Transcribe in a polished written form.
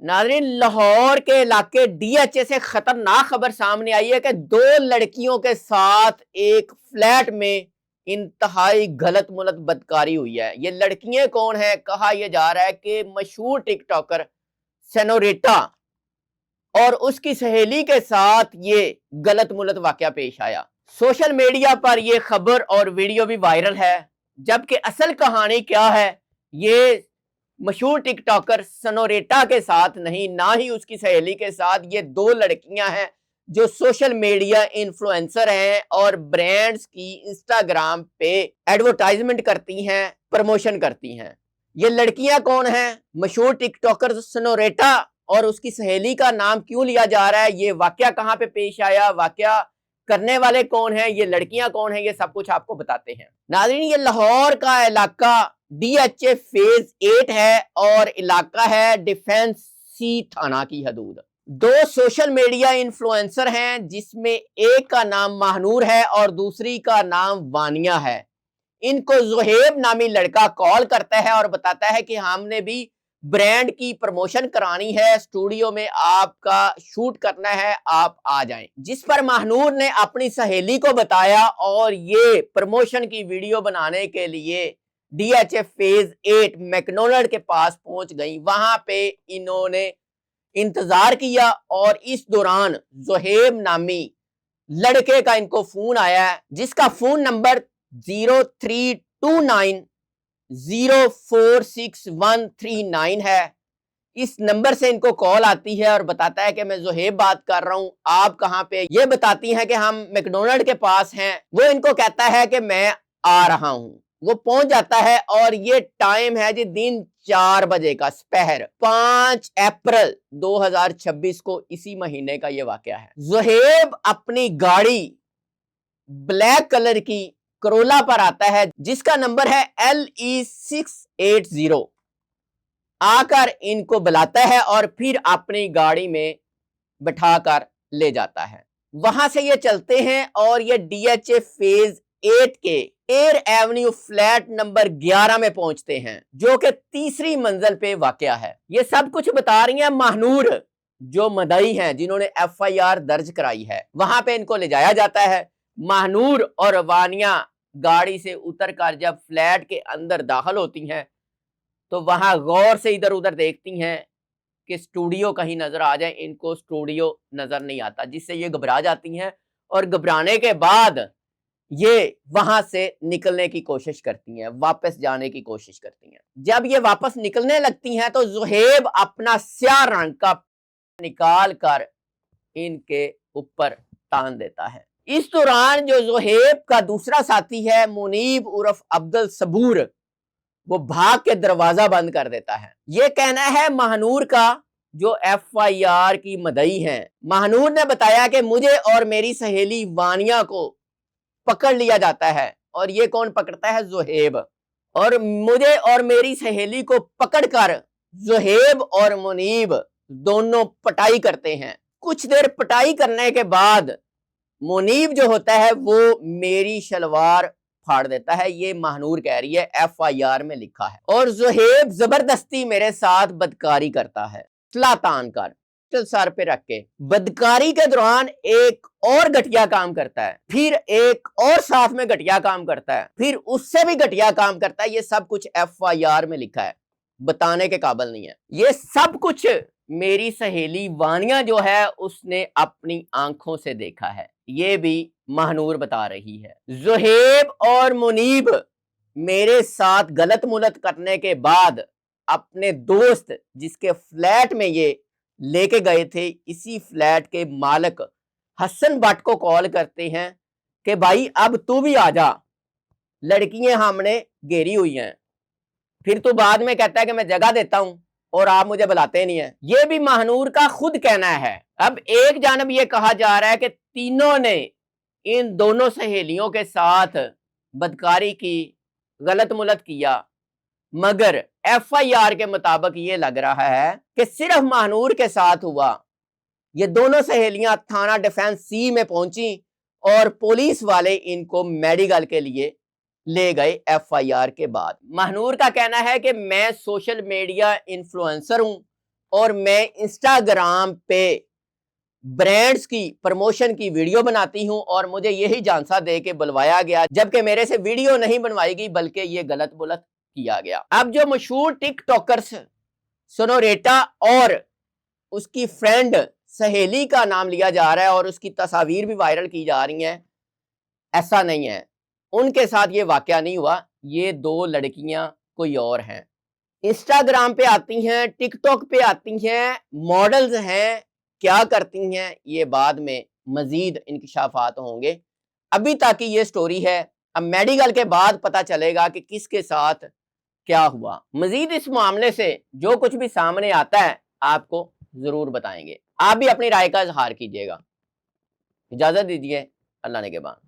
नाज़रीन, लाहौर के इलाके DHA से खतरनाक खबर सामने आई है कि 2 लड़कियों के साथ एक फ्लैट में इंतहाई गलत मुलत बदकारी हुई है। ये लड़कियां कौन है? कहा यह जा रहा है कि मशहूर टिकटॉकर सेनोरिटा और उसकी सहेली के साथ ये गलत मुलत वाकया पेश आया। सोशल मीडिया पर यह खबर और वीडियो भी वायरल है, जबकि असल कहानी क्या है ये मशहूर टिकटॉकर सनोरेटा के साथ नहीं, ना ही उसकी सहेली के साथ। ये 2 लड़कियां हैं जो सोशल मीडिया इन्फ्लुएंसर हैं और ब्रांड्स की इंस्टाग्राम पे एडवर्टाइजमेंट करती हैं, प्रमोशन करती हैं। ये लड़कियां कौन हैं? मशहूर टिकटॉकर सनोरेटा और उसकी सहेली का नाम क्यों लिया जा रहा है? ये वाकया कहाँ पे पेश आया, वाकया करने वाले कौन हैं, ये लड़कियां कौन हैं, ये सब कुछ आपको बताते हैं। नाज़रीन, ये लाहौर का इलाका DHA फेज 8 है और इलाका है डिफेंस सी थाना की हदूद। 2 सोशल मीडिया इन्फ्लुएंसर हैं, जिसमें एक का नाम महानूर है और दूसरी का नाम वानिया है। इनको ज़ुहैब नामी लड़का कॉल करता है और बताता है कि हमने भी ब्रांड की प्रमोशन करानी है, स्टूडियो में आपका शूट करना है, आप आ जाएं। जिस पर महानूर ने अपनी सहेली को बताया और ये प्रमोशन की वीडियो बनाने के लिए DHA फेज 8 मैकडोनल्ड के पास पहुंच गई। वहां पे इन्होंने इंतजार किया और इस दौरान ज़ुहैब नामी लड़के का इनको फोन आया है, जिसका फोन नंबर 0329046139 है। इस नंबर से इनको कॉल आती है और बताता है कि मैं ज़ुहैब बात कर रहा हूं, आप कहां पे? ये बताती हैं कि हम मैकडोनल्ड के पास हैं। वो इनको कहता है कि मैं आ रहा हूं। वो पहुंच जाता है और ये टाइम है जी दिन 4 बजे का, दोपहर 5 अप्रैल 2026 को, इसी महीने का ये वाकया है। ज़ुहैब अपनी गाड़ी ब्लैक कलर की करोला पर आता है, जिसका नंबर है LE680। आकर इनको बुलाता है और फिर अपनी गाड़ी में बिठाकर ले जाता है। वहां से ये चलते हैं और ये DHA फेज 8 के एयर एवेन्यू फ्लैट नंबर 11 में पहुंचते हैं, जो कि तीसरी मंजिल पे वाकया है। ये सब कुछ बता रही हैं महानूर, जो मदई हैं, जिन्होंने FIR दर्ज कराई है। वहां पे इनको ले जाया जाता है। महानूर और वानिया गाड़ी से उतरकर जब फ्लैट के अंदर दाखिल होती हैं तो वहां गौर से इधर उधर देखती हैं कि स्टूडियो कहीं नजर आ जाए। इनको स्टूडियो नजर नहीं आता, जिससे ये घबरा जाती हैं और घबराने के बाद ये वहां से निकलने की कोशिश करती हैं, वापस जाने की कोशिश करती हैं। जब ये वापस निकलने लगती हैं तो ज़ुहैब अपना स्याह रंग का निकाल कर इनके ऊपर तान देता है। इस दौरान जो ज़ुहैब का दूसरा साथी है मुनीब उर्फ अब्दुल सबूर, वो भाग के दरवाजा बंद कर देता है। ये कहना है महानूर का, जो FIR की मदई है। महानूर ने बताया कि मुझे और मेरी सहेली वानिया को पकड़ लिया जाता है। और ये कौन पकड़ता है? ज़ुहैब। और मुझे और मेरी सहेली को पकड़कर ज़ुहैब और मुनीब दोनों पटाई करते हैं। कुछ देर पटाई करने के बाद मुनीब जो होता है वो मेरी शलवार फाड़ देता है। ये महानूर कह रही है, FIR में लिखा है। और ज़ुहैब जबरदस्ती मेरे साथ बदकारी करता है, तान कर सर पे रख के। बदकारी के दौरान एक और घटिया काम करता है, फिर एक और साथ में घटिया काम करता है, फिर उससे भी घटिया काम करता है। ये सब कुछ FIR में लिखा है, बताने के काबिल नहीं है। ये सब कुछ मेरी सहेली वानिया जो है उसने अपनी आंखों से देखा है, ये भी महानूर बता रही है। ज़ुहैब और मुनीब मेरे साथ गलत मुलत करने के बाद अपने दोस्त जिसके फ्लैट में ये लेके गए थे, इसी फ्लैट के मालिक हसन भट्ट को कॉल करते हैं कि भाई अब तू भी आ जा, लड़कियां हमने घेरी हुई हैं। फिर तो बाद में कहता है कि मैं जगह देता हूं और आप मुझे बुलाते नहीं है। ये भी महानूर का खुद कहना है। अब एक जानब ये कहा जा रहा है कि तीनों ने इन दोनों सहेलियों के साथ बदकारी की, गलत मुलत किया, मगर FIR के मुताबिक ये लग रहा है कि सिर्फ महानूर के साथ हुआ। ये दोनों सहेलियां थाना डिफेंस सी में पहुंची और पुलिस वाले इनको मेडिकल के लिए ले गए FIR के बाद। महानूर का कहना है कि मैं सोशल मीडिया इन्फ्लुएंसर हूं اور میں انسٹاگرام پہ برانڈز کی پروموشن کی ویڈیو بناتی ہوں اور مجھے یہی جانسا دے کے بلوایا گیا، جبکہ میرے سے ویڈیو نہیں بنوائی گئی بلکہ یہ غلط بلت کیا گیا۔ اب جو مشہور ٹک ٹاکرز سونوریٹا اور اس کی فرینڈ سہیلی کا نام لیا جا رہا ہے اور اس کی تصاویر بھی وائرل کی جا رہی ہیں، ایسا نہیں ہے، ان کے ساتھ یہ واقعہ نہیں ہوا، یہ دو لڑکیاں کوئی اور ہیں، انسٹاگرام پہ آتی ہیں، ٹک ٹاک پہ آتی ہیں، ماڈلز ہیں، کیا کرتی ہیں یہ بعد میں مزید انکشافات ہوں گے، ابھی تک یہ سٹوری ہے، اب میڈیکل کے بعد پتہ چلے گا کہ کس کے ساتھ کیا ہوا۔ مزید اس معاملے سے جو کچھ بھی سامنے آتا ہے آپ کو ضرور بتائیں گے، آپ بھی اپنی رائے کا اظہار کیجیے گا۔ اجازت دیجیے، اللہ نگہبان۔